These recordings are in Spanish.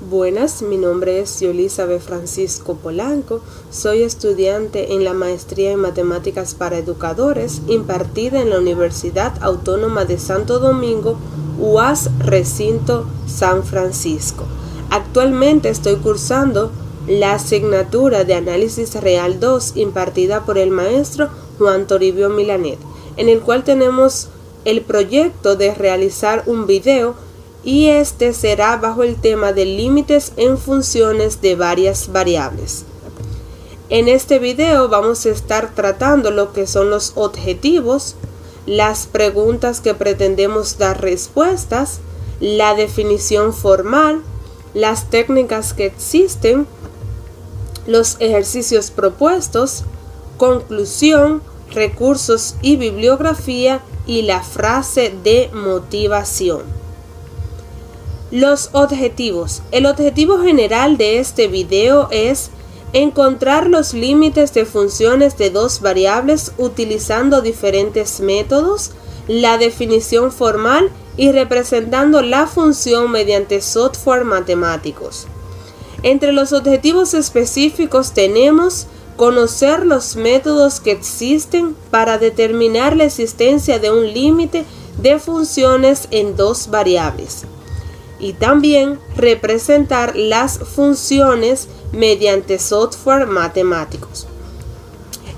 Buenas, mi nombre es Yolizabeth Francisco Polanco, soy estudiante en la Maestría en Matemáticas para Educadores impartida en la Universidad Autónoma de Santo Domingo, UAS Recinto San Francisco. Actualmente estoy cursando la asignatura de Análisis Real 2 impartida por el maestro Juan Toribio Milanet, en el cual tenemos el proyecto de realizar un video y este será bajo el tema de límites en funciones de varias variables. En este video vamos a estar tratando lo que son los objetivos, las preguntas que pretendemos dar respuestas, la definición formal, las técnicas que existen, los ejercicios propuestos, conclusión, recursos y bibliografía y la frase de motivación. Los objetivos. El objetivo general de este video es encontrar los límites de funciones de dos variables utilizando diferentes métodos, la definición formal y representando la función mediante software matemáticos. Entre los objetivos específicos tenemos conocer los métodos que existen para determinar la existencia de un límite de funciones en dos variables y también representar las funciones mediante software matemáticos.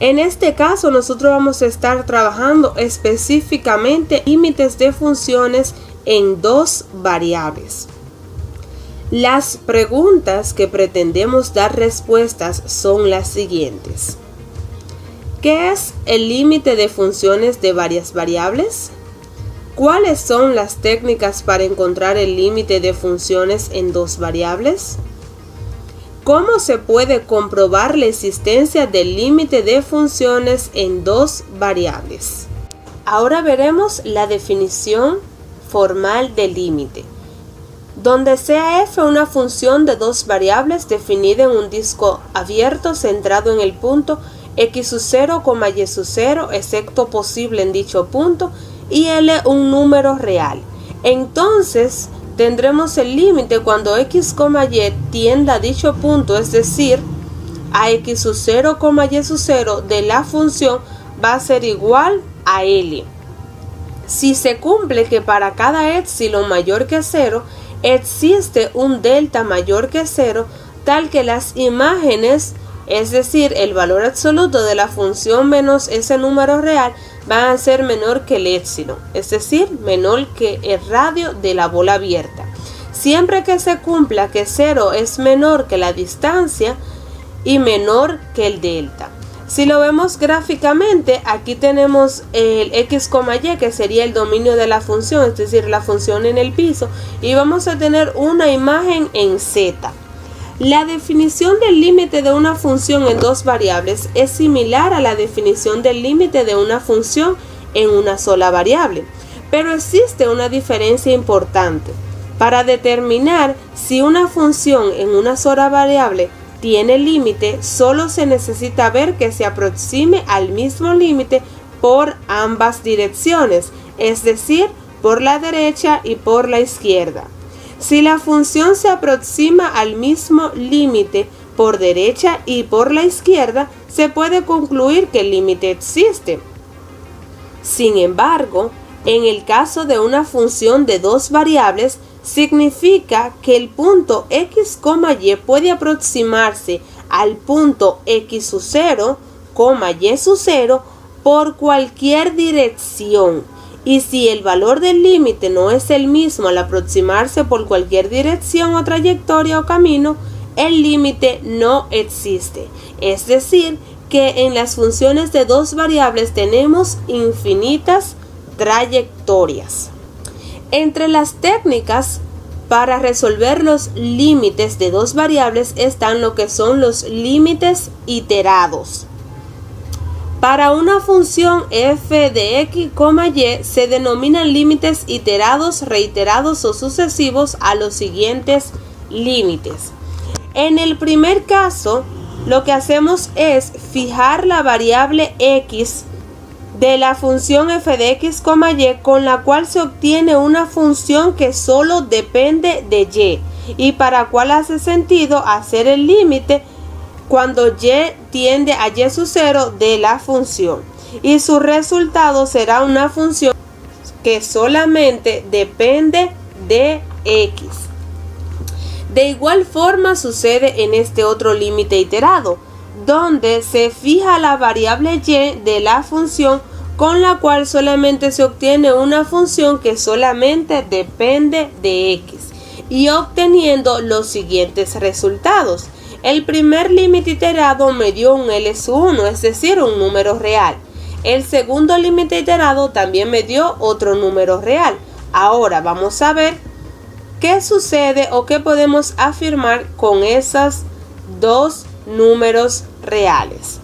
En este caso nosotros vamos a estar trabajando específicamente límites de funciones en dos variables. Las preguntas que pretendemos dar respuestas son las siguientes. ¿Qué es el límite de funciones de varias variables? ¿Cuáles son las técnicas para encontrar el límite de funciones en dos variables? ¿Cómo se puede comprobar la existencia del límite de funciones en dos variables? Ahora veremos la definición formal del límite, donde sea f una función de dos variables definida en un disco abierto centrado en el punto x0, y0, excepto posible en dicho punto, y L un número real. Entonces tendremos el límite cuando x, y tienda a dicho punto, es decir, a x0, y0 de la función va a ser igual a L. Si se cumple que para cada epsilon mayor que 0 existe un delta mayor que 0, tal que las imágenes, es decir, el valor absoluto de la función menos ese número real, van a ser menor que el épsilon, es decir, menor que el radio de la bola abierta. Siempre que se cumpla que 0 es menor que la distancia y menor que el delta. Si lo vemos gráficamente, aquí tenemos el x, y, que sería el dominio de la función, es decir, la función en el piso, y vamos a tener una imagen en z. La definición del límite de una función en dos variables es similar a la definición del límite de una función en una sola variable, pero existe una diferencia importante. Para determinar si una función en una sola variable tiene límite, solo se necesita ver que se aproxime al mismo límite por ambas direcciones, es decir, por la derecha y por la izquierda. Si la función se aproxima al mismo límite por derecha y por la izquierda, se puede concluir que el límite existe. Sin embargo, en el caso de una función de dos variables, significa que el punto x, y puede aproximarse al punto x0, y0 por cualquier dirección. Y si el valor del límite no es el mismo al aproximarse por cualquier dirección o trayectoria o camino, el límite no existe. Es decir, que en las funciones de dos variables tenemos infinitas trayectorias. Entre las técnicas para resolver los límites de dos variables están lo que son los límites iterados. Para una función f de x, y se denominan límites iterados, reiterados o sucesivos a los siguientes límites. En el primer caso, lo que hacemos es fijar la variable x de la función f de x, y con la cual se obtiene una función que solo depende de y. y para cuál hace sentido hacer el límite cuando y tiende a y sub 0 de la función, y su resultado será una función que solamente depende de x. De igual forma sucede en este otro límite iterado, donde se fija la variable y de la función, con la cual solamente se obtiene una función que solamente depende de x, y obteniendo los siguientes resultados. El primer límite iterado me dio un L sub 1, es decir, un número real. El segundo límite iterado también me dio otro número real. Ahora vamos a ver qué sucede o qué podemos afirmar con esos dos números reales.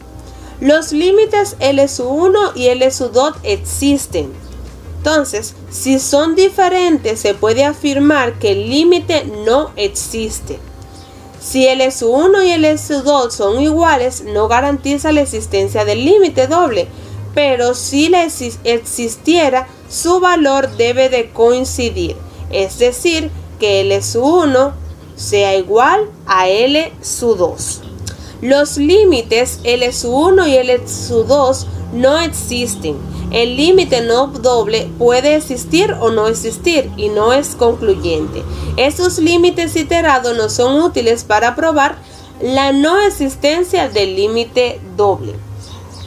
Los límites L sub 1 y L sub 2 existen. Entonces, si son diferentes, se puede afirmar que el límite no existe. Si L sub 1 y L sub 2 son iguales, no garantiza la existencia del límite doble, pero si existiera, su valor debe de coincidir, es decir, que L sub 1 sea igual a L sub 2. Los límites L sub 1 y L sub 2 no existen. El límite no doble puede existir o no existir y no es concluyente. Estos límites iterados no son útiles para probar la no existencia del límite doble.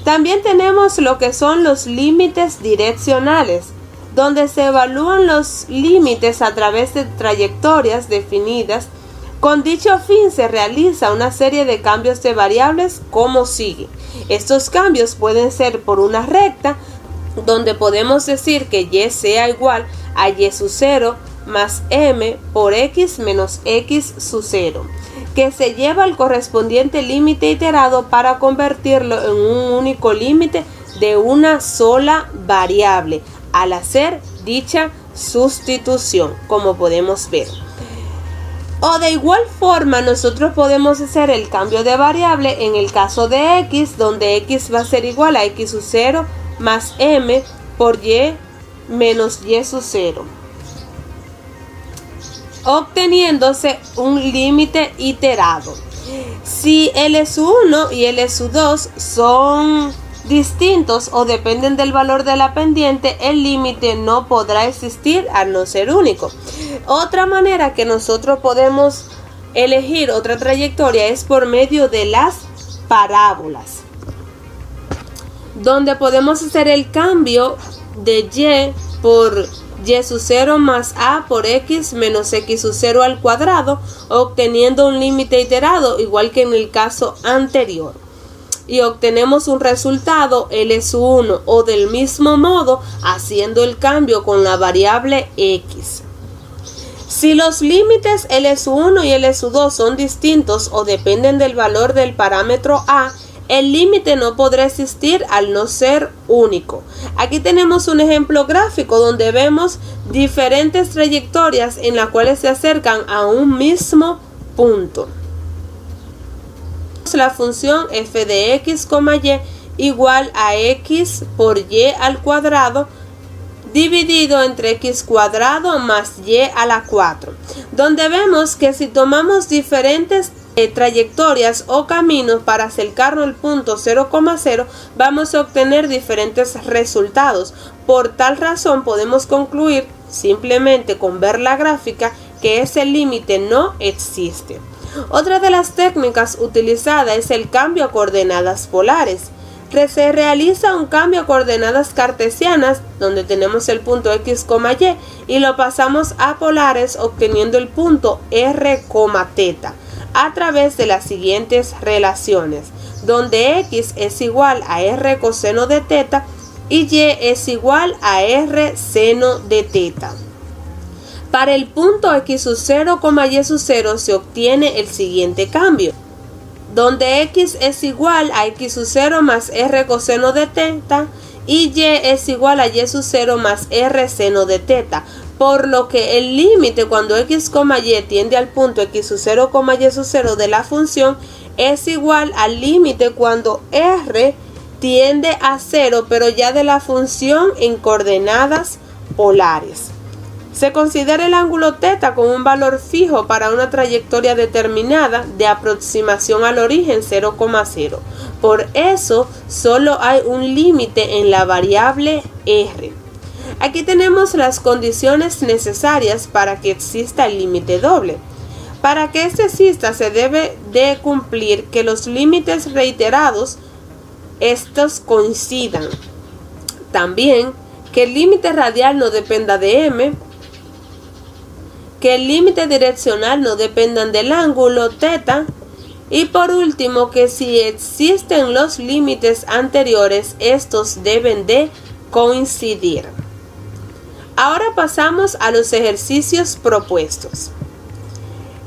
También tenemos lo que son los límites direccionales, donde se evalúan los límites a través de trayectorias definidas. Con dicho fin se realiza una serie de cambios de variables como sigue. Estos cambios pueden ser por una recta, donde podemos decir que y sea igual a y sub 0 más m por x menos x sub 0, que se lleva al correspondiente límite iterado para convertirlo en un único límite de una sola variable al hacer dicha sustitución, como podemos ver. O de igual forma nosotros podemos hacer el cambio de variable en el caso de x, donde x va a ser igual a x sub 0 más m por y menos y sub 0, obteniéndose un límite iterado. Si L sub 1 y L sub 2 son distintos o dependen del valor de la pendiente, el límite no podrá existir al no ser único. Otra manera que nosotros podemos elegir otra trayectoria es por medio de las parábolas, donde podemos hacer el cambio de y por y sub 0 más a por x menos x sub 0 al cuadrado, obteniendo un límite iterado igual que en el caso anterior, y obtenemos un resultado L sub 1, o del mismo modo haciendo el cambio con la variable x. Si los límites L sub 1 y L sub 2 son distintos o dependen del valor del parámetro a, el límite no podrá existir al no ser único. Aquí tenemos un ejemplo gráfico donde vemos diferentes trayectorias en las cuales se acercan a un mismo punto. La función f de x, y igual a x por y al cuadrado dividido entre x cuadrado más y a la 4, donde vemos que si tomamos diferentes trayectorias o caminos para acercarnos al punto 0,0, vamos a obtener diferentes resultados. Por tal razón podemos concluir simplemente con ver la gráfica que ese límite no existe. Otra de las técnicas utilizadas es el cambio a coordenadas polares. Se realiza un cambio a coordenadas cartesianas, donde tenemos el punto x, y lo pasamos a polares obteniendo el punto r, θ, a través de las siguientes relaciones, donde x es igual a r coseno de θ y y es igual a r seno de θ. Para el punto x sub 0, y sub 0 se obtiene el siguiente cambio, donde x es igual a x sub 0 más r coseno de θ y y es igual a y sub 0 más r seno de θ, por lo que el límite cuando x, y tiende al punto x sub 0, y sub 0 de la función es igual al límite cuando r tiende a 0, pero ya de la función en coordenadas polares. Se considera el ángulo θ como un valor fijo para una trayectoria determinada de aproximación al origen 0,0. Por eso, solo hay un límite en la variable r. Aquí tenemos las condiciones necesarias para que exista el límite doble. Para que este exista, se debe de cumplir que los límites reiterados, estos coincidan. También, que el límite radial no dependa de m, que el límite direccional no dependan del ángulo θ, y por último, que si existen los límites anteriores, estos deben de coincidir. Ahora pasamos a los ejercicios propuestos.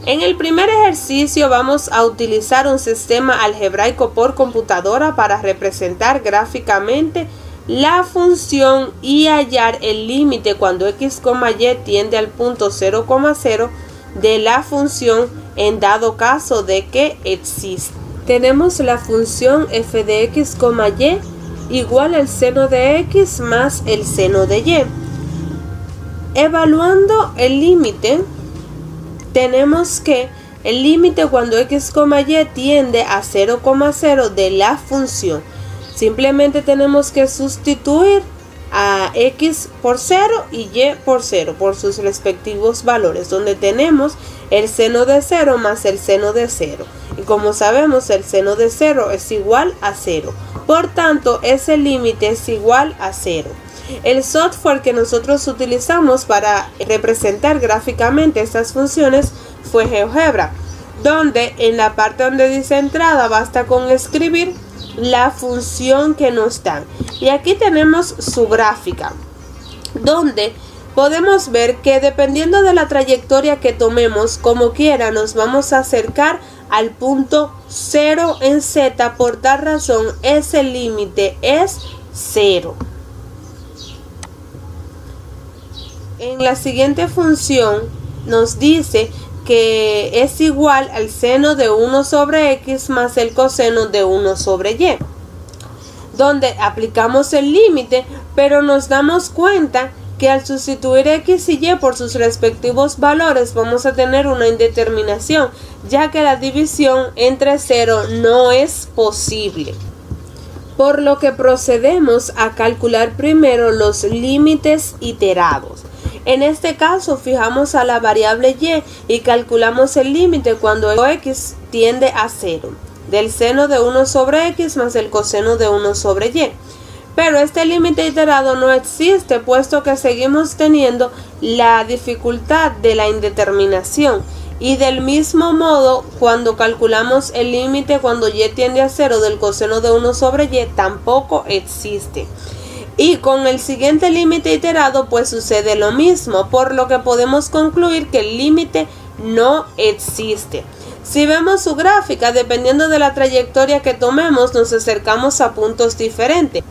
En el primer ejercicio vamos a utilizar un sistema algebraico por computadora para representar gráficamente la función y hallar el límite cuando x, y tiende al punto 0,0 de la función en dado caso de que exista. Tenemos la función f de x, y igual al seno de x más el seno de y. Evaluando el límite, tenemos que el límite cuando x, y tiende a 0,0 de la función. Simplemente tenemos que sustituir a x por 0 y y por 0 por sus respectivos valores, donde tenemos el seno de 0 más el seno de 0. Y como sabemos, el seno de 0 es igual a 0. Por tanto, ese límite es igual a 0. El software que nosotros utilizamos para representar gráficamente estas funciones fue GeoGebra, donde en la parte donde dice entrada basta con escribir la función que nos dan. Y aquí tenemos su gráfica, donde podemos ver que dependiendo de la trayectoria que tomemos, como quiera nos vamos a acercar al punto 0 en z. Por tal razón, ese límite es 0. En la siguiente función nos dice que es igual al seno de 1 sobre x más el coseno de 1 sobre y, donde aplicamos el límite, pero nos damos cuenta que al sustituir x y y por sus respectivos valores vamos a tener una indeterminación, ya que la división entre 0 no es posible. Por lo que procedemos a calcular primero los límites iterados. En este caso fijamos a la variable y calculamos el límite cuando x tiende a 0, del seno de 1 sobre x más el coseno de 1 sobre y. Pero este límite iterado no existe, puesto que seguimos teniendo la dificultad de la indeterminación. Y del mismo modo, cuando calculamos el límite cuando y tiende a 0 del coseno de 1 sobre y, tampoco existe. Y con el siguiente límite iterado pues sucede lo mismo, por lo que podemos concluir que el límite no existe. Si vemos su gráfica, dependiendo de la trayectoria que tomemos, nos acercamos a puntos diferentes.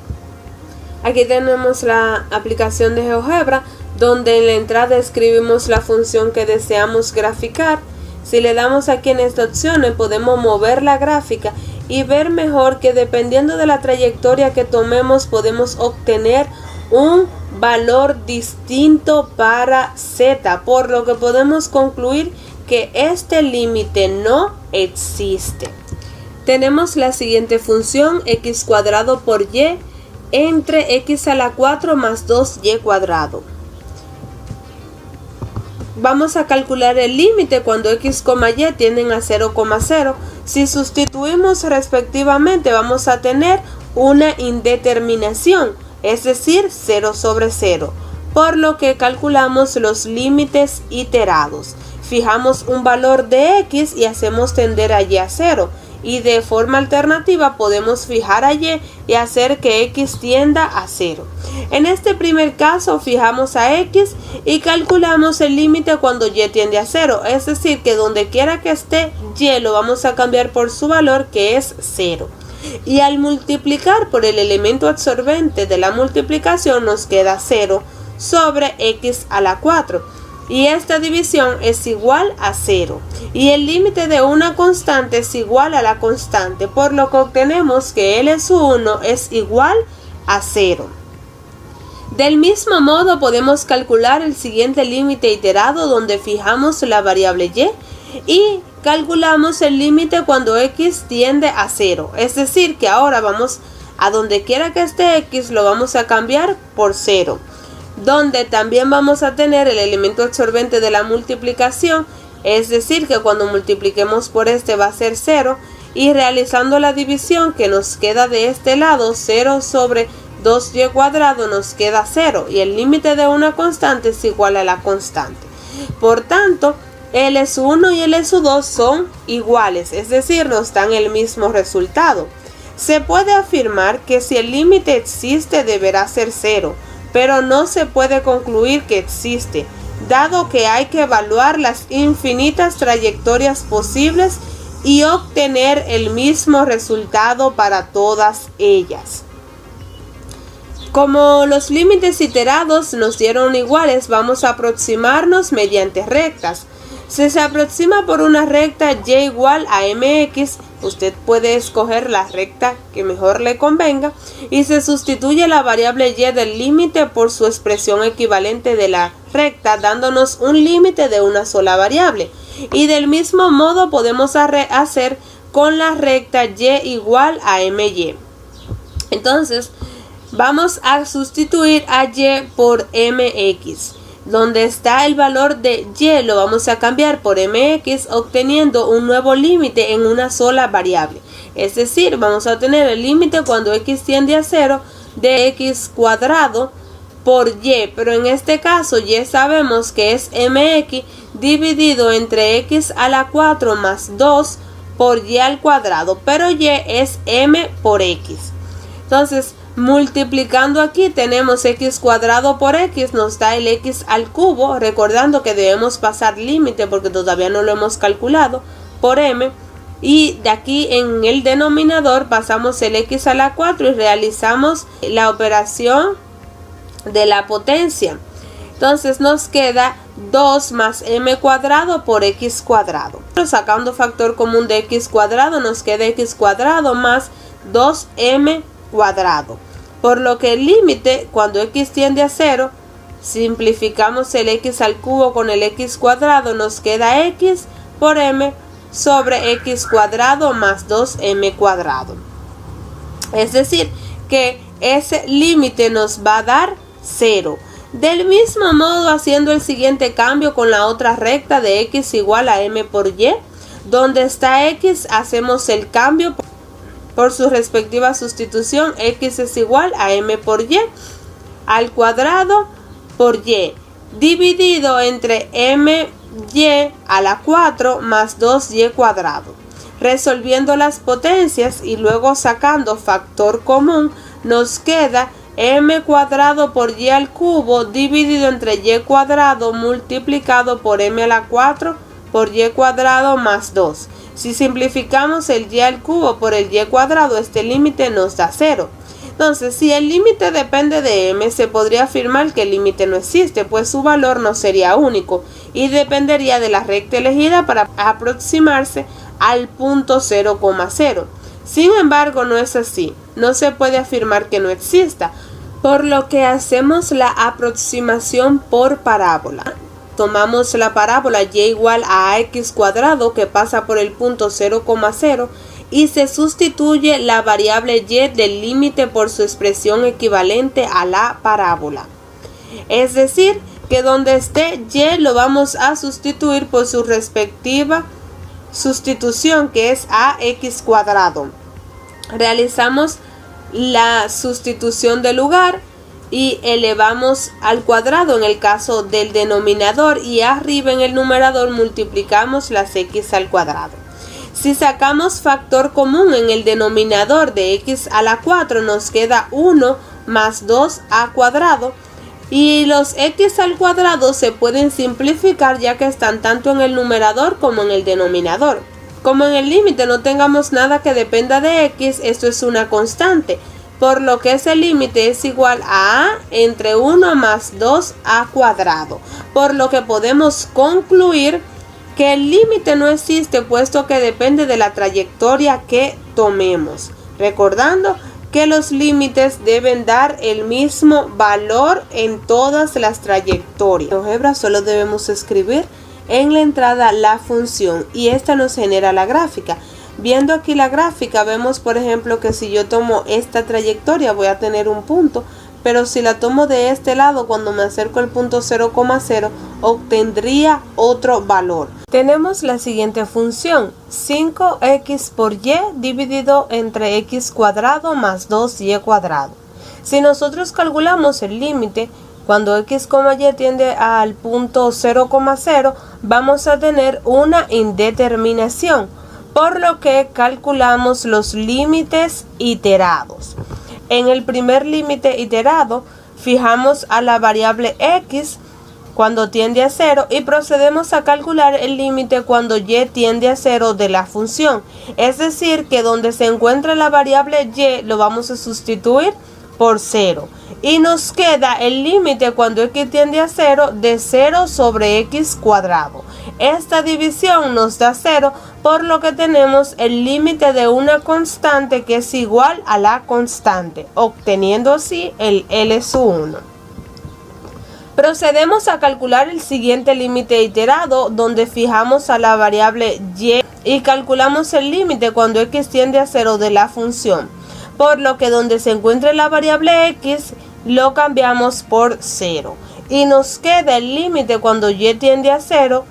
Aquí tenemos la aplicación de GeoGebra, donde en la entrada escribimos la función que deseamos graficar. Si le damos aquí en esta opción, podemos mover la gráfica y ver mejor que dependiendo de la trayectoria que tomemos podemos obtener un valor distinto para z, por lo que podemos concluir que este límite no existe. Tenemos la siguiente función, x cuadrado por y entre x a la 4 más 2y cuadrado. Vamos a calcular el límite cuando x, y tienden a 0,0. Si sustituimos respectivamente vamos a tener una indeterminación, es decir, 0 sobre 0, por lo que calculamos los límites iterados. Fijamos un valor de x y hacemos tender a y a 0. Y de forma alternativa podemos fijar a y hacer que x tienda a 0. En este primer caso fijamos a x y calculamos el límite cuando y tiende a 0, es decir que donde quiera que esté y lo vamos a cambiar por su valor, que es 0. Y al multiplicar por el elemento absorbente de la multiplicación nos queda 0 sobre x a la 4. Y esta división es igual a 0. Y el límite de una constante es igual a la constante, por lo que obtenemos que L1 es igual a 0. Del mismo modo podemos calcular el siguiente límite iterado donde fijamos la variable y calculamos el límite cuando x tiende a 0. Es decir, que ahora vamos a donde quiera que esté x lo vamos a cambiar por 0. Donde también vamos a tener el elemento absorbente de la multiplicación. Es decir, que cuando multipliquemos por este va a ser 0. Y realizando la división que nos queda de este lado, 0 sobre 2y cuadrado nos queda 0 y el límite de una constante es igual a la constante. Por tanto, el S1 y el S2 son iguales, es decir, nos dan el mismo resultado. Se puede afirmar que si el límite existe deberá ser 0, pero no se puede concluir que existe, dado que hay que evaluar las infinitas trayectorias posibles y obtener el mismo resultado para todas ellas. Como los límites iterados nos dieron iguales, vamos a aproximarnos mediante rectas. Si se aproxima por una recta y igual a mx, usted puede escoger la recta que mejor le convenga y se sustituye la variable y del límite por su expresión equivalente de la recta, dándonos un límite de una sola variable. Y del mismo modo podemos hacer con la recta y igual a my. Entonces, vamos a sustituir a y por mx. Donde está el valor de y lo vamos a cambiar por mx, obteniendo un nuevo límite en una sola variable. Es decir, vamos a tener el límite cuando x tiende a 0 de x cuadrado por y, pero en este caso y sabemos que es mx dividido entre x a la 4 más 2 por y al cuadrado, pero y es m por x. Entonces, multiplicando aquí tenemos x cuadrado por x, nos da el x al cubo, recordando que debemos pasar límite porque todavía no lo hemos calculado, por m, y de aquí en el denominador pasamos el x a la 4 y realizamos la operación de la potencia. Entonces nos queda 2 más m cuadrado por x cuadrado. Sacando factor común de x cuadrado nos queda x cuadrado más 2m cuadrado. Por lo que el límite cuando x tiende a 0, simplificamos el x al cubo con el x cuadrado, nos queda x por m sobre x cuadrado más 2m cuadrado. Es decir, que ese límite nos va a dar 0. Del mismo modo, haciendo el siguiente cambio con la otra recta de x igual a m por y, donde está x, hacemos el cambio por su respectiva sustitución. X es igual a m por y al cuadrado por y, dividido entre m y a la 4 más 2y cuadrado. Resolviendo las potencias y luego sacando factor común, nos queda m cuadrado por y al cubo dividido entre y cuadrado multiplicado por m a la 4 por y cuadrado más 2. Si simplificamos el y al cubo por el y cuadrado, este límite nos da 0. Entonces, si el límite depende de m, se podría afirmar que el límite no existe, pues su valor no sería único y dependería de la recta elegida para aproximarse al punto 0,0. Sin embargo, no es así. No se puede afirmar que no exista, por lo que hacemos la aproximación por parábola. Tomamos la parábola y igual a x cuadrado que pasa por el punto 0,0 y se sustituye la variable y del límite por su expresión equivalente a la parábola. Es decir, que donde esté y lo vamos a sustituir por su respectiva sustitución, que es ax cuadrado. Realizamos la sustitución de lugar y elevamos al cuadrado en el caso del denominador, y arriba en el numerador multiplicamos las x al cuadrado. Si sacamos factor común en el denominador de x a la 4, nos queda 1 más 2a cuadrado, y los x al cuadrado se pueden simplificar ya que están tanto en el numerador como en el denominador. Como en el límite no tengamos nada que dependa de x, esto es una constante, por lo que ese límite es igual a entre 1 más 2a cuadrado, por lo que podemos concluir que el límite no existe puesto que depende de la trayectoria que tomemos, recordando que los límites deben dar el mismo valor en todas las trayectorias. En GeoGebra solo debemos escribir en la entrada la función y esta nos genera la gráfica. Viendo aquí la gráfica vemos por ejemplo que si yo tomo esta trayectoria voy a tener un punto, pero si la tomo de este lado cuando me acerco al punto 0,0 obtendría otro valor. Tenemos la siguiente función: 5x por y dividido entre x cuadrado más 2y cuadrado. Si nosotros calculamos el límite cuando x, y tiende al punto 0,0 vamos a tener una indeterminación, por lo que calculamos los límites iterados. En el primer límite iterado fijamos a la variable x cuando tiende a 0 y procedemos a calcular el límite cuando y tiende a 0 de la función. Es decir, que donde se encuentra la variable y lo vamos a sustituir por 0. Y nos queda el límite cuando x tiende a 0 de 0 sobre x cuadrado. Esta división nos da 0, por lo que tenemos el límite de una constante que es igual a la constante, obteniendo así el L sub 1. Procedemos a calcular el siguiente límite iterado, donde fijamos a la variable y calculamos el límite cuando x tiende a 0 de la función, por lo que donde se encuentre la variable x lo cambiamos por 0 y nos queda el límite cuando y tiende a 0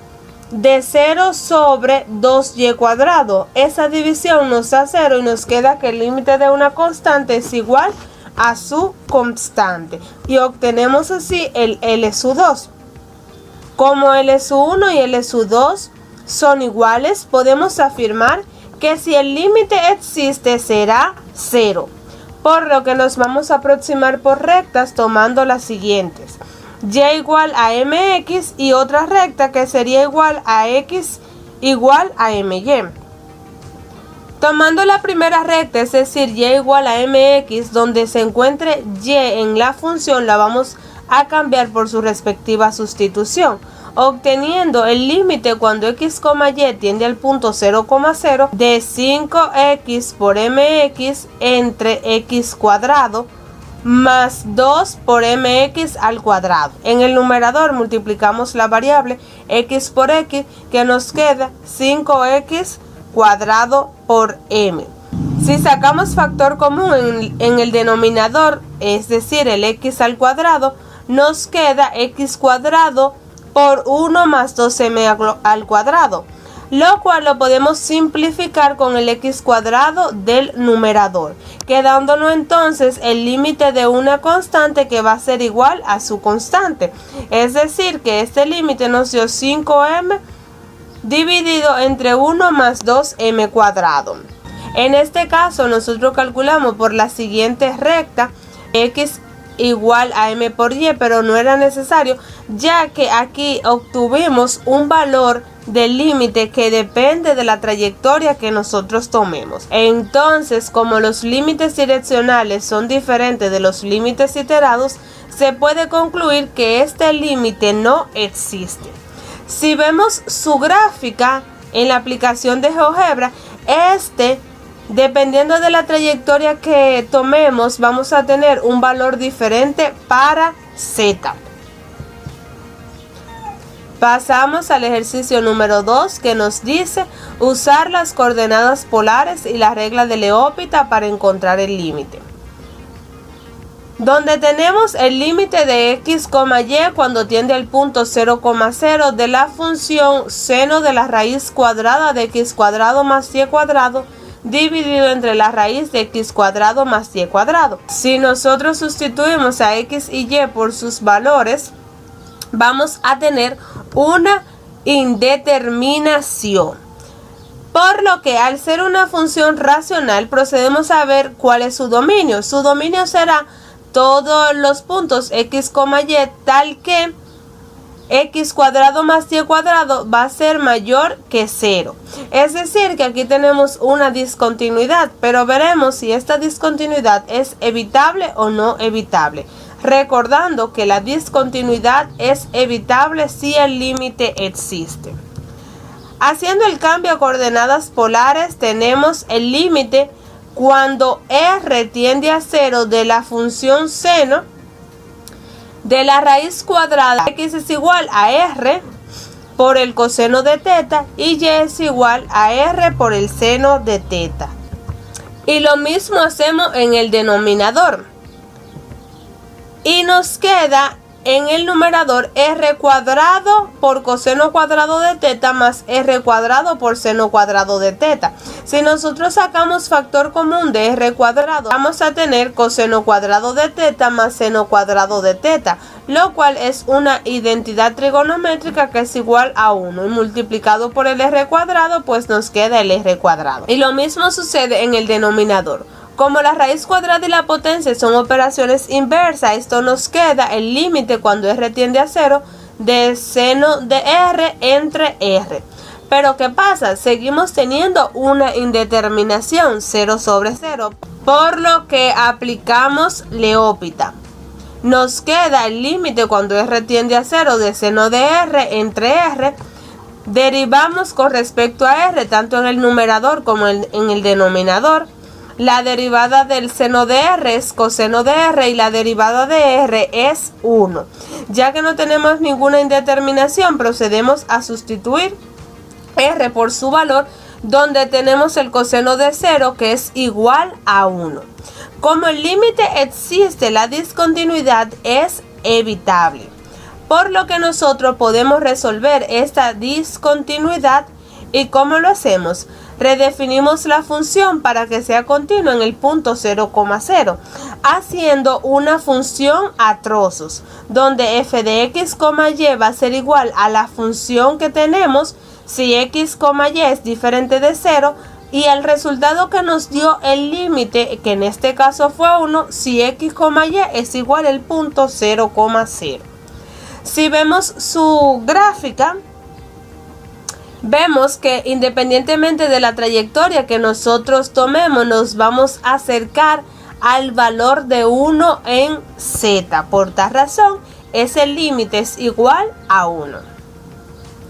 de 0 sobre 2y cuadrado. Esa división nos da 0 y nos queda que el límite de una constante es igual a su constante y obtenemos así el L sub 2. Como L sub 1 y L sub 2 son iguales, podemos afirmar que si el límite existe será 0, por lo que nos vamos a aproximar por rectas tomando las siguientes: y igual a mx y otra recta que sería igual a x igual a my. Tomando la primera recta, es decir, y igual a mx, donde se encuentre y en la función la vamos a cambiar por su respectiva sustitución, obteniendo el límite cuando x, y tiende al punto 0,0 de 5x por mx entre x cuadrado más 2 por mx al cuadrado. En el numerador multiplicamos la variable x por x, que nos queda 5x cuadrado por m. Si sacamos factor común en el denominador, es decir, el x al cuadrado, nos queda x cuadrado por 1 más 2m al cuadrado, lo cual lo podemos simplificar con el x cuadrado del numerador, quedándonos entonces el límite de una constante que va a ser igual a su constante. Es decir, que este límite nos dio 5m dividido entre 1 más 2m cuadrado. En este caso nosotros calculamos por la siguiente recta x igual a m por y, pero no era necesario, ya que aquí obtuvimos un valor del límite que depende de la trayectoria que nosotros tomemos. Entonces, como los límites direccionales son diferentes de los límites iterados, se puede concluir que este límite no existe. Si vemos su gráfica en la aplicación de GeoGebra, dependiendo de la trayectoria que tomemos, vamos a tener un valor diferente para z. Pasamos al ejercicio número 2, que nos dice usar las coordenadas polares y la regla de L'Hopital para encontrar el límite. Donde tenemos el límite de x, y cuando tiende al punto 0,0 de la función seno de la raíz cuadrada de x cuadrado más y cuadrado dividido entre la raíz de x cuadrado más y cuadrado. Si nosotros sustituimos a x y y por sus valores, vamos a tener una indeterminación. Por lo que al ser una función racional, procedemos a ver cuál es su dominio. Su dominio será todos los puntos x, y, tal que x cuadrado más y cuadrado va a ser mayor que 0. Es decir, que aquí tenemos una discontinuidad, pero veremos si esta discontinuidad es evitable o no evitable. Recordando que la discontinuidad es evitable si el límite existe. Haciendo el cambio a coordenadas polares, tenemos el límite cuando r tiende a 0 de la función seno de la raíz cuadrada x es igual a r por el coseno de teta y y es igual a r por el seno de teta. Y lo mismo hacemos en el denominador. Y nos queda en el numerador r cuadrado por coseno cuadrado de teta más r cuadrado por seno cuadrado de teta. Si nosotros sacamos factor común de r cuadrado, vamos a tener coseno cuadrado de teta más seno cuadrado de teta, lo cual es una identidad trigonométrica que es igual a 1. Y multiplicado por el r cuadrado, pues nos queda el r cuadrado. Y lo mismo sucede en el denominador. Como la raíz cuadrada y la potencia son operaciones inversas, esto nos queda el límite cuando r tiende a 0 de seno de r entre r. Pero ¿qué pasa? Seguimos teniendo una indeterminación 0 sobre 0, por lo que aplicamos L'Hopital. Nos queda el límite cuando r tiende a 0 de seno de r entre r. Derivamos con respecto a r tanto en el numerador como en el denominador. La derivada del seno de r es coseno de r y la derivada de r es 1. Ya que no tenemos ninguna indeterminación, procedemos a sustituir r por su valor, donde tenemos el coseno de 0 que es igual a 1. Como el límite existe, la discontinuidad es evitable, por lo que nosotros podemos resolver esta discontinuidad. ¿Y cómo lo hacemos? Redefinimos la función para que sea continua en el punto 0,0, haciendo una función a trozos, donde f de x, y va a ser igual a la función que tenemos si x, y es diferente de 0, y el resultado que nos dio el límite, que en este caso fue 1, si x, y es igual al punto 0,0. Si vemos su gráfica, vemos que independientemente de la trayectoria que nosotros tomemos, nos vamos a acercar al valor de 1 en z. Por tal razón, ese límite es igual a 1.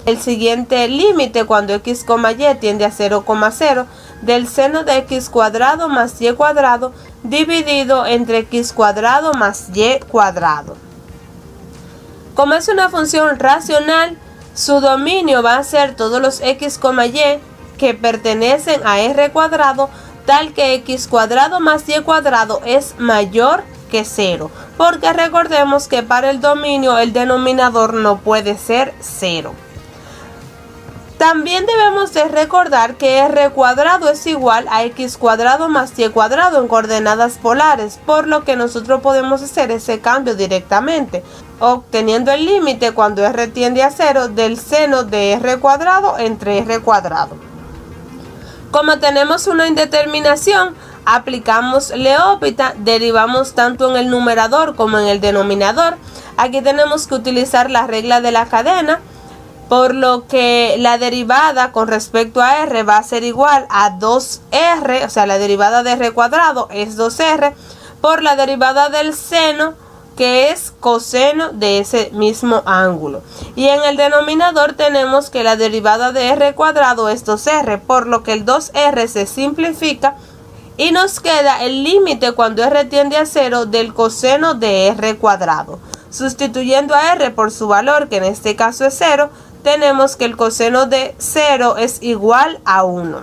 El siguiente límite cuando x, y tiende a 0,0 del seno de x cuadrado más y cuadrado dividido entre x cuadrado más y cuadrado. Como es una función racional, su dominio va a ser todos los x, y que pertenecen a r cuadrado, tal que x cuadrado más y cuadrado es mayor que 0, porque recordemos que para el dominio el denominador no puede ser 0. También debemos de recordar que r cuadrado es igual a x cuadrado más y cuadrado en coordenadas polares, por lo que nosotros podemos hacer ese cambio directamente, obteniendo el límite cuando r tiende a 0 del seno de r cuadrado entre r cuadrado. Como tenemos una indeterminación, aplicamos L'Hopital, derivamos tanto en el numerador como en el denominador. Aquí tenemos que utilizar la regla de la cadena, por lo que la derivada con respecto a r va a ser igual a 2r, o sea, la derivada de r cuadrado es 2r, por la derivada del seno, que es coseno de ese mismo ángulo. Y en el denominador tenemos que la derivada de r cuadrado es 2r, por lo que el 2r se simplifica y nos queda el límite cuando r tiende a 0 del coseno de r cuadrado. Sustituyendo a r por su valor, que en este caso es 0, tenemos que el coseno de 0 es igual a 1.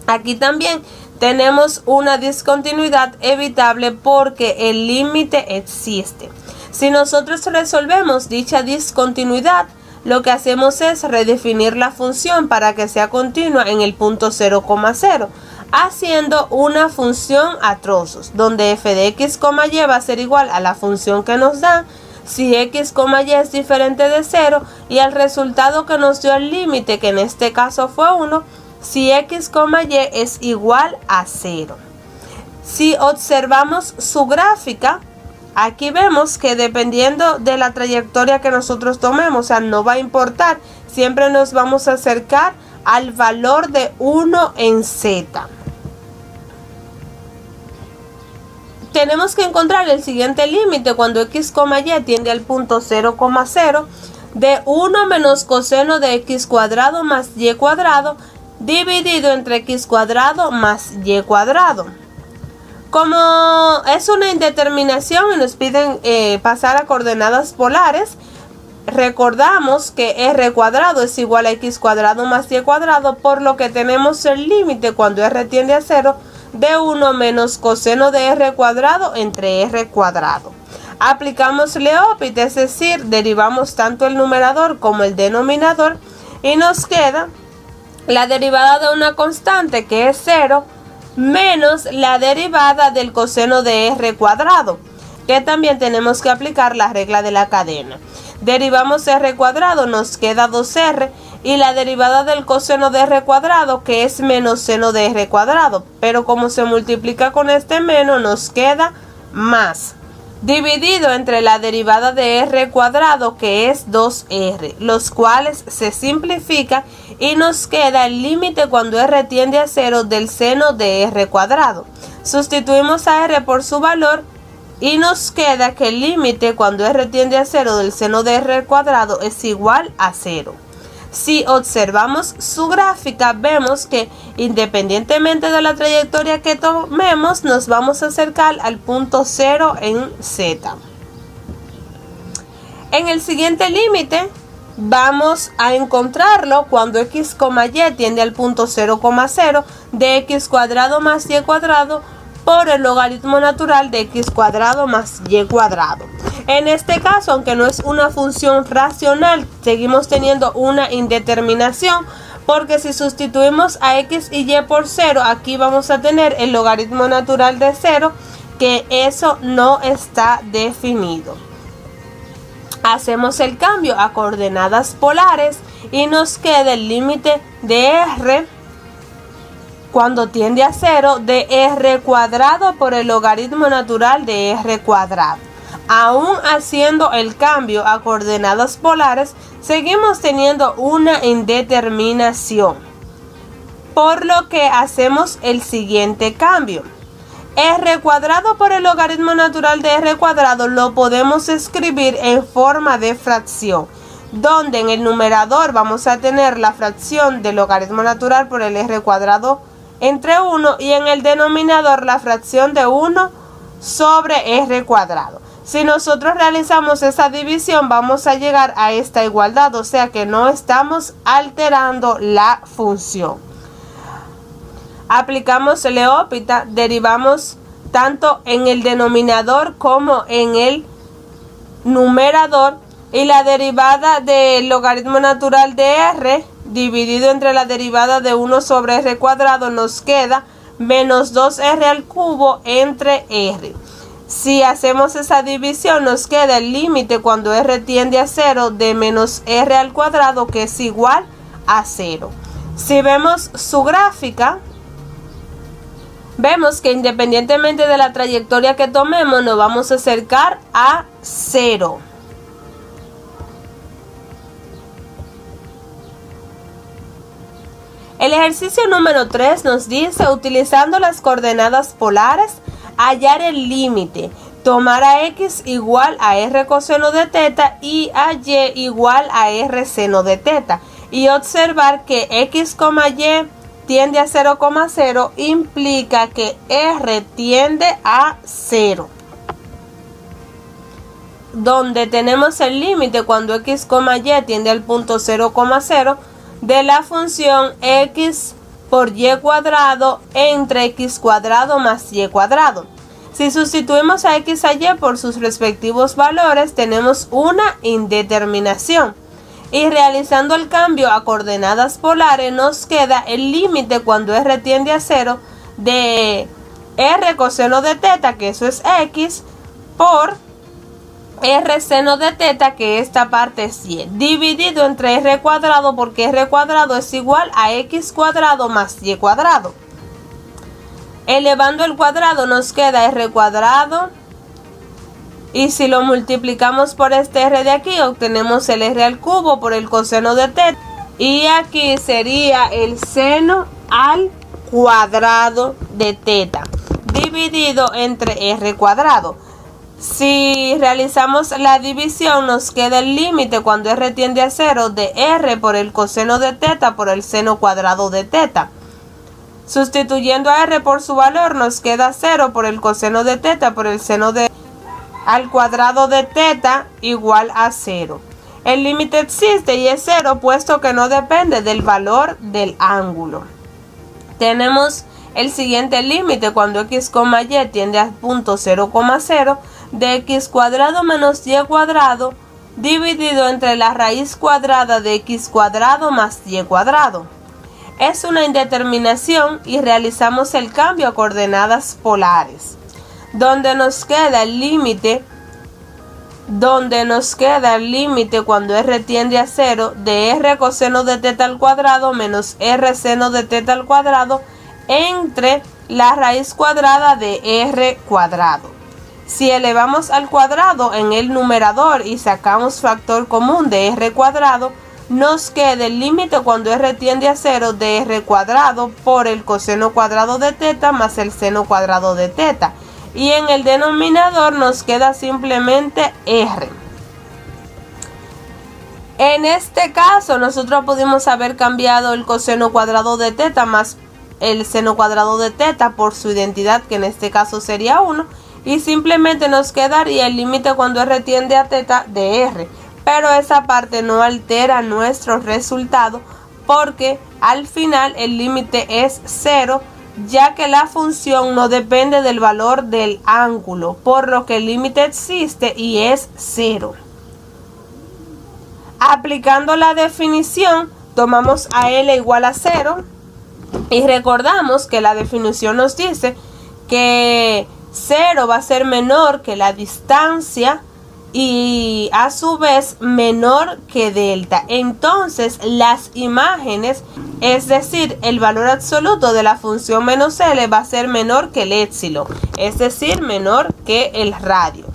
Aquí también tenemos una discontinuidad evitable porque el límite existe. Si nosotros resolvemos dicha discontinuidad, lo que hacemos es redefinir la función para que sea continua en el punto 0,0, haciendo una función a trozos, donde f de x, y va a ser igual a la función que nos da si x, y es diferente de 0, y el resultado que nos dio el límite, que en este caso fue 1, si x, y es igual a 0. Si observamos su gráfica, aquí vemos que dependiendo de la trayectoria que nosotros tomemos, o sea, no va a importar, siempre nos vamos a acercar al valor de 1 en z. Tenemos que encontrar el siguiente límite cuando x, y tiende al punto 0,0 de 1 menos coseno de x cuadrado más y cuadrado dividido entre x cuadrado más y cuadrado. Como es una indeterminación y nos piden pasar a coordenadas polares, recordamos que r cuadrado es igual a x cuadrado más y cuadrado, por lo que tenemos el límite cuando r tiende a 0 de 1 menos coseno de r cuadrado entre r cuadrado. Aplicamos L'Hopital, es decir, derivamos tanto el numerador como el denominador y nos queda la derivada de una constante que es 0 menos la derivada del coseno de r cuadrado, que también tenemos que aplicar la regla de la cadena. Derivamos r cuadrado, nos queda 2r, y la derivada del coseno de r cuadrado, que es menos seno de r cuadrado, pero como se multiplica con este menos, nos queda más, dividido entre la derivada de r cuadrado, que es 2r, los cuales se simplifican y nos queda el límite cuando r tiende a 0 del seno de r cuadrado. Sustituimos a r por su valor y nos queda que el límite cuando r tiende a 0 del seno de r cuadrado es igual a 0. Si observamos su gráfica, vemos que independientemente de la trayectoria que tomemos, nos vamos a acercar al punto 0 en z. En el siguiente límite vamos a encontrarlo cuando x, y tiende al punto 0,0 de x cuadrado más y cuadrado por el logaritmo natural de x cuadrado más y cuadrado. En este caso, aunque no es una función racional, seguimos teniendo una indeterminación, porque si sustituimos a x y y por 0, aquí vamos a tener el logaritmo natural de 0, que eso no está definido. Hacemos el cambio a coordenadas polares y nos queda el límite de r cuando tiende a 0 de r cuadrado por el logaritmo natural de r cuadrado. Aún haciendo el cambio a coordenadas polares, seguimos teniendo una indeterminación, por lo que hacemos el siguiente cambio. R cuadrado por el logaritmo natural de r cuadrado lo podemos escribir en forma de fracción, donde en el numerador vamos a tener la fracción del logaritmo natural por el r cuadrado entre 1 y en el denominador la fracción de 1 sobre r cuadrado. Si nosotros realizamos esa división, vamos a llegar a esta igualdad, o sea que no estamos alterando la función. Aplicamos L'Hopital, derivamos tanto en el denominador como en el numerador, y la derivada del logaritmo natural de r dividido entre la derivada de 1 sobre r cuadrado nos queda menos 2r al cubo entre r. Si hacemos esa división, nos queda el límite cuando r tiende a 0 de menos r al cuadrado, que es igual a 0. Si vemos su gráfica, vemos que independientemente de la trayectoria que tomemos, nos vamos a acercar a 0. El ejercicio número 3 nos dice, utilizando las coordenadas polares, hallar el límite, tomar a x igual a r coseno de teta y a y igual a r seno de teta, y observar que x, y tiende a 0,0 implica que r tiende a 0, donde tenemos el límite cuando x, y tiende al punto 0,0 de la función x por y cuadrado entre x cuadrado más y cuadrado. Si sustituimos a x y por sus respectivos valores, tenemos una indeterminación. Y realizando el cambio a coordenadas polares, nos queda el límite cuando r tiende a 0 de r coseno de teta, que eso es x, por r seno de teta, que esta parte es y, dividido entre r cuadrado, porque r cuadrado es igual a x cuadrado más y cuadrado. Elevando el cuadrado nos queda r cuadrado, y si lo multiplicamos por este r de aquí, obtenemos el r al cubo por el coseno de teta, y aquí sería el seno al cuadrado de teta, dividido entre r cuadrado. Si realizamos la división, nos queda el límite cuando r tiende a 0 de r por el coseno de teta por el seno cuadrado de teta. Sustituyendo a r por su valor, nos queda 0 por el coseno de teta por el seno de al cuadrado de teta igual a 0. El límite existe y es 0 puesto que no depende del valor del ángulo. Tenemos el siguiente límite cuando x, y tiende a punto 0,0 de x cuadrado menos y cuadrado dividido entre la raíz cuadrada de x cuadrado más y cuadrado. Es una indeterminación y realizamos el cambio a coordenadas polares, donde nos queda el límite cuando r tiende a 0 de r coseno de teta al cuadrado menos r seno de teta al cuadrado entre la raíz cuadrada de r cuadrado. Si elevamos al cuadrado en el numerador y sacamos factor común de r cuadrado, nos queda el límite cuando r tiende a 0 de r cuadrado por el coseno cuadrado de teta más el seno cuadrado de teta. Y en el denominador nos queda simplemente r. En este caso nosotros pudimos haber cambiado el coseno cuadrado de teta más el seno cuadrado de teta por su identidad, que en este caso sería 1, y simplemente nos quedaría el límite cuando r tiende a teta de r. Pero esa parte no altera nuestro resultado porque al final el límite es 0, ya que la función no depende del valor del ángulo, por lo que el límite existe y es 0. Aplicando la definición, tomamos a L igual a 0 y recordamos que la definición nos dice que 0 va a ser menor que la distancia y a su vez menor que delta. Entonces las imágenes, es decir, el valor absoluto de la función menos L va a ser menor que el épsilon, es decir, menor que el radio.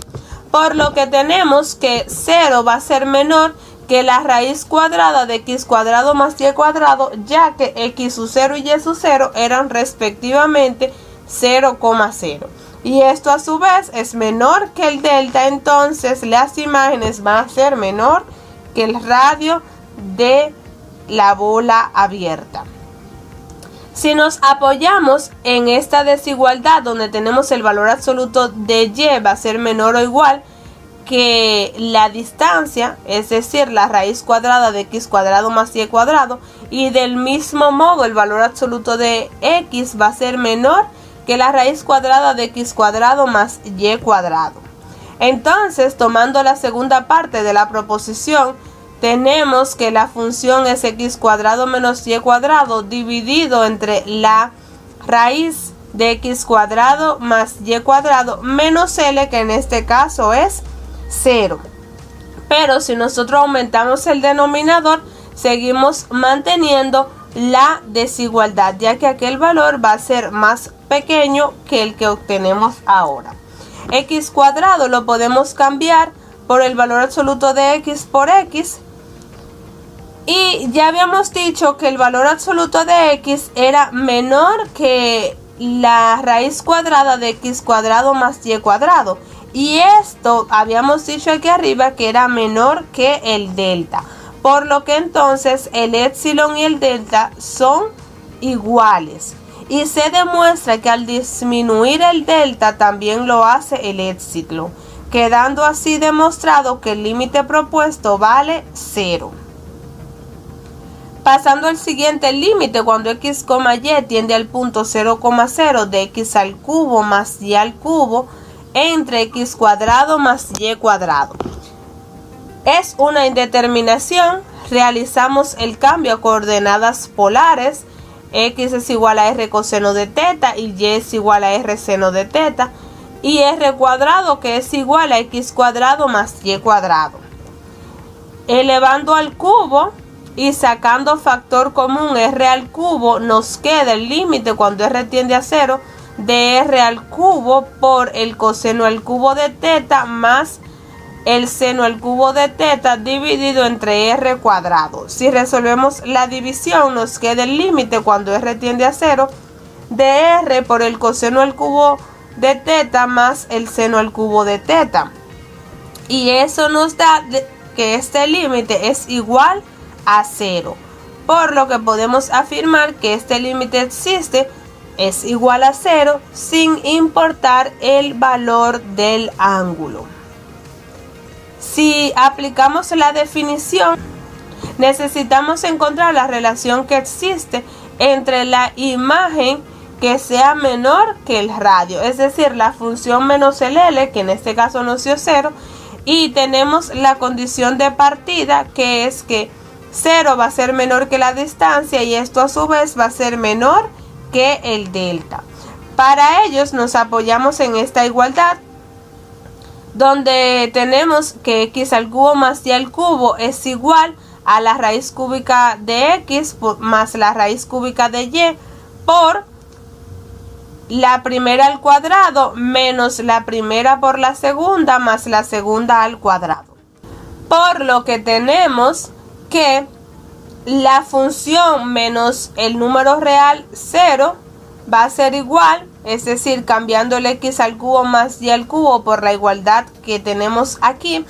Por lo que tenemos que 0 va a ser menor que la raíz cuadrada de x cuadrado más y cuadrado, ya que x sub 0 y y sub 0 eran respectivamente 0,0. Y esto a su vez es menor que el delta, entonces las imágenes van a ser menor que el radio de la bola abierta. Si nos apoyamos en esta desigualdad donde tenemos el valor absoluto de y va a ser menor o igual que la distancia, es decir, la raíz cuadrada de x cuadrado más y cuadrado, y del mismo modo el valor absoluto de x va a ser menor que la raíz cuadrada de x cuadrado más y cuadrado. Entonces, tomando la segunda parte de la proposición, tenemos que la función es x cuadrado menos y cuadrado dividido entre la raíz de x cuadrado más y cuadrado menos l, que en este caso es 0. Pero si nosotros aumentamos el denominador, seguimos manteniendo la desigualdad, ya que aquel valor va a ser más pequeño que el que obtenemos ahora. X cuadrado lo podemos cambiar por el valor absoluto de x por x, y ya habíamos dicho que el valor absoluto de x era menor que la raíz cuadrada de x cuadrado más y cuadrado, y esto habíamos dicho aquí arriba que era menor que el delta, por lo que entonces el épsilon y el delta son iguales. Y se demuestra que al disminuir el delta también lo hace el épsilon, quedando así demostrado que el límite propuesto vale 0. Pasando al siguiente límite, cuando x, y tiende al punto 0,0 de x al cubo más y al cubo entre x cuadrado más y cuadrado. Es una indeterminación, realizamos el cambio a coordenadas polares. X es igual a r coseno de teta y y es igual a r seno de teta, y r cuadrado que es igual a x cuadrado más y cuadrado. Elevando al cubo y sacando factor común r al cubo, nos queda el límite cuando r tiende a 0 de r al cubo por el coseno al cubo de teta más el seno al cubo de teta dividido entre r cuadrado. Si resolvemos la división, nos queda el límite cuando r tiende a 0 de r por el coseno al cubo de teta más el seno al cubo de teta. Y eso nos da que este límite es igual a 0. Por lo que podemos afirmar que este límite existe, es igual a 0 sin importar el valor del ángulo. Si aplicamos la definición, necesitamos encontrar la relación que existe entre la imagen que sea menor que el radio, es decir, la función menos el L, que en este caso nos dio 0, y tenemos la condición de partida, que es que 0 va a ser menor que la distancia y esto a su vez va a ser menor que el delta. Para ellos nos apoyamos en esta igualdad, donde tenemos que x al cubo más y al cubo es igual a la raíz cúbica de x más la raíz cúbica de y por la primera al cuadrado menos la primera por la segunda más la segunda al cuadrado. Por lo que tenemos que la función menos el número real 0 va a ser igual, es decir, cambiando el x al cubo más y al cubo por la igualdad que tenemos aquí.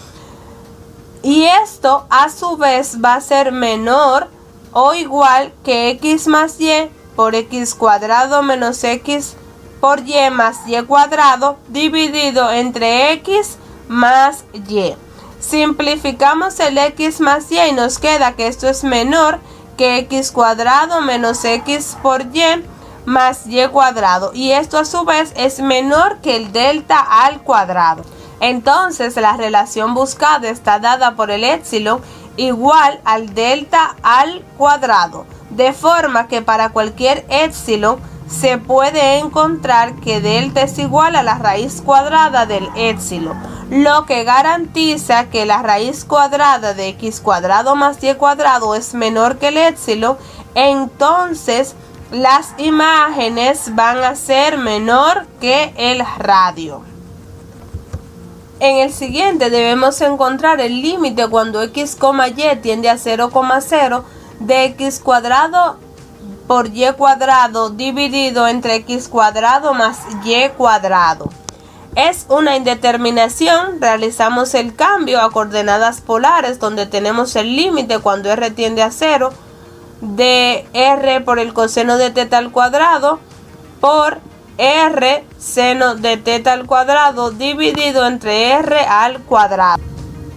Y esto a su vez va a ser menor o igual que x más y por x cuadrado menos x por y más y cuadrado dividido entre x más y. Simplificamos el x más y nos queda que esto es menor que x cuadrado menos x por y más y cuadrado. Y esto a su vez es menor que el delta al cuadrado. Entonces la relación buscada está dada por el épsilon igual al delta al cuadrado. De forma que para cualquier épsilon se puede encontrar que delta es igual a la raíz cuadrada del épsilon, lo que garantiza que la raíz cuadrada de x cuadrado más y cuadrado es menor que el épsilon. Entonces las imágenes van a ser menor que el radio. En el siguiente debemos encontrar el límite cuando x, y tiende a 0,0 de x cuadrado por y cuadrado dividido entre x cuadrado más y cuadrado. Es una indeterminación, realizamos el cambio a coordenadas polares donde tenemos el límite cuando r tiende a 0 de r por el coseno de teta al cuadrado por r seno de teta al cuadrado dividido entre r al cuadrado.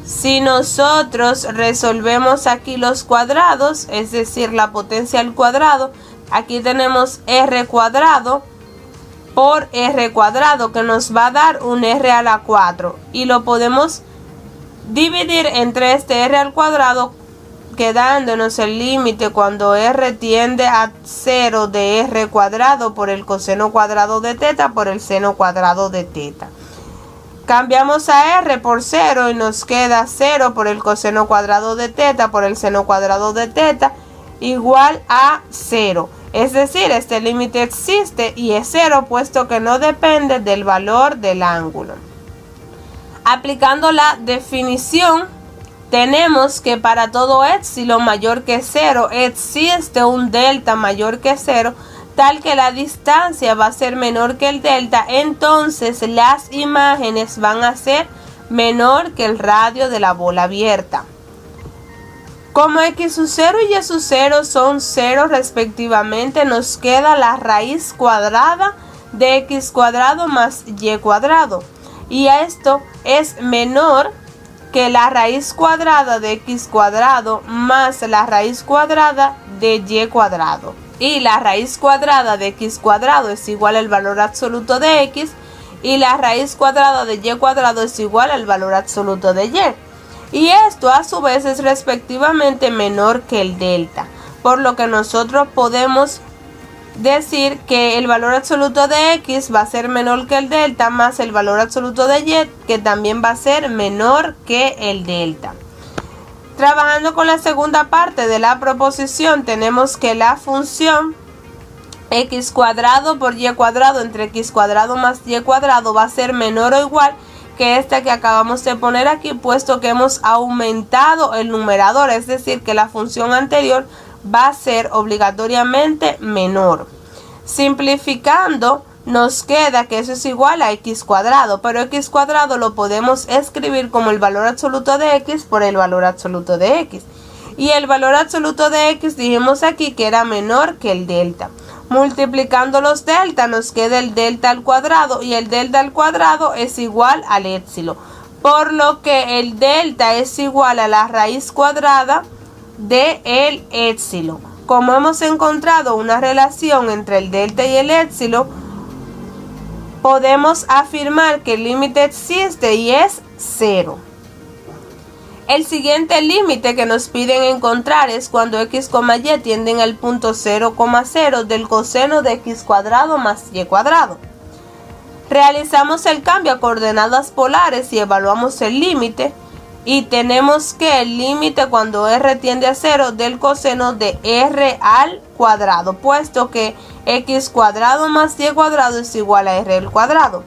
Si nosotros resolvemos aquí los cuadrados, es decir, la potencia al cuadrado, aquí tenemos r cuadrado por r cuadrado que nos va a dar un r a la 4 y lo podemos dividir entre este r al cuadrado, quedándonos el límite cuando r tiende a 0 de r cuadrado por el coseno cuadrado de teta por el seno cuadrado de teta. Cambiamos a r por 0 y nos queda 0 por el coseno cuadrado de teta por el seno cuadrado de teta igual a 0. Es decir, este límite existe y es 0 puesto que no depende del valor del ángulo. Aplicando la definición, tenemos que para todo épsilon mayor que 0 existe un delta mayor que 0, tal que la distancia va a ser menor que el delta, entonces las imágenes van a ser menor que el radio de la bola abierta. Como x sub 0 y y sub 0 son 0 respectivamente, nos queda la raíz cuadrada de x cuadrado más y cuadrado. Y esto es menor que la raíz cuadrada de x cuadrado más la raíz cuadrada de y cuadrado. Y la raíz cuadrada de x cuadrado es igual al valor absoluto de x y la raíz cuadrada de y cuadrado es igual al valor absoluto de y. Y esto a su vez es respectivamente menor que el delta, por lo que nosotros podemos decir que el valor absoluto de x va a ser menor que el delta más el valor absoluto de y, que también va a ser menor que el delta. Trabajando con la segunda parte de la proposición, tenemos que la función x cuadrado por y cuadrado entre x cuadrado más y cuadrado va a ser menor o igual que esta que acabamos de poner aquí, puesto que hemos aumentado el numerador, es decir, que la función anterior va a ser obligatoriamente menor. Simplificando, nos queda que eso es igual a x cuadrado, pero x cuadrado lo podemos escribir como el valor absoluto de x por el valor absoluto de x. Y el valor absoluto de x dijimos aquí que era menor que el delta. Multiplicando los delta nos queda el delta al cuadrado, y el delta al cuadrado es igual al épsilon. Por lo que el delta es igual a la raíz cuadrada de el épsilon. Como hemos encontrado una relación entre el delta y el épsilon, podemos afirmar que el límite existe y es 0. El siguiente límite que nos piden encontrar es cuando x, y tienden al punto 0,0 del coseno de x cuadrado más y cuadrado. Realizamos el cambio a coordenadas polares y evaluamos el límite. Y tenemos que el límite cuando r tiende a 0 del coseno de r al cuadrado, puesto que x cuadrado más y cuadrado es igual a r al cuadrado.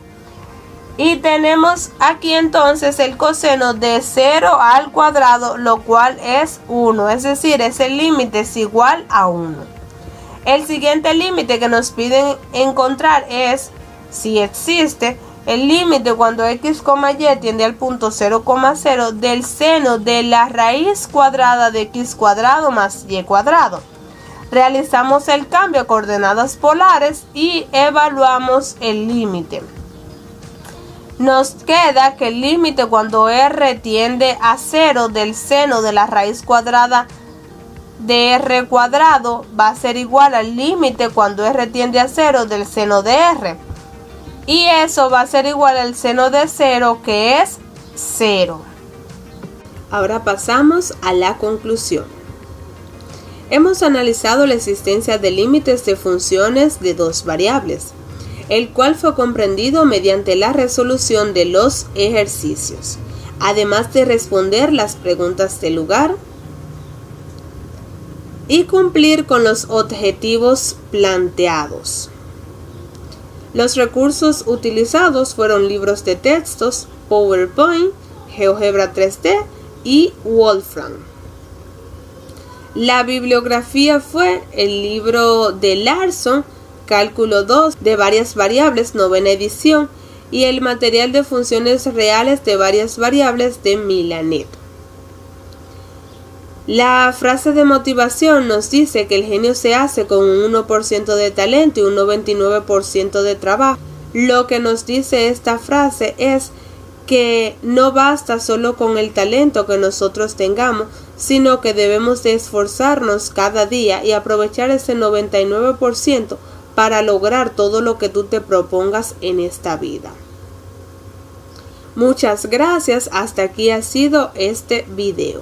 Y tenemos aquí entonces el coseno de 0 al cuadrado, lo cual es 1, es decir, ese límite es igual a 1. El siguiente límite que nos piden encontrar es, si existe, el límite cuando x, y tiende al punto 0,0 del seno de la raíz cuadrada de x cuadrado más y cuadrado. Realizamos el cambio a coordenadas polares y evaluamos el límite. Nos queda que el límite cuando r tiende a 0 del seno de la raíz cuadrada de r cuadrado va a ser igual al límite cuando r tiende a 0 del seno de r. Y eso va a ser igual al seno de 0, que es 0. Ahora pasamos a la conclusión. Hemos analizado la existencia de límites de funciones de dos variables, el cual fue comprendido mediante la resolución de los ejercicios, además de responder las preguntas del lugar y cumplir con los objetivos planteados. Los recursos utilizados fueron libros de textos, PowerPoint, GeoGebra 3D y Wolfram. La bibliografía fue el libro de Larson, Cálculo 2 de varias variables, 9ª edición, y el material de funciones reales de varias variables de Milanet. La frase de motivación nos dice que el genio se hace con un 1% de talento y un 99% de trabajo. Lo que nos dice esta frase es que no basta solo con el talento que nosotros tengamos, sino que debemos de esforzarnos cada día y aprovechar ese 99% para lograr todo lo que tú te propongas en esta vida. Muchas gracias, hasta aquí ha sido este video.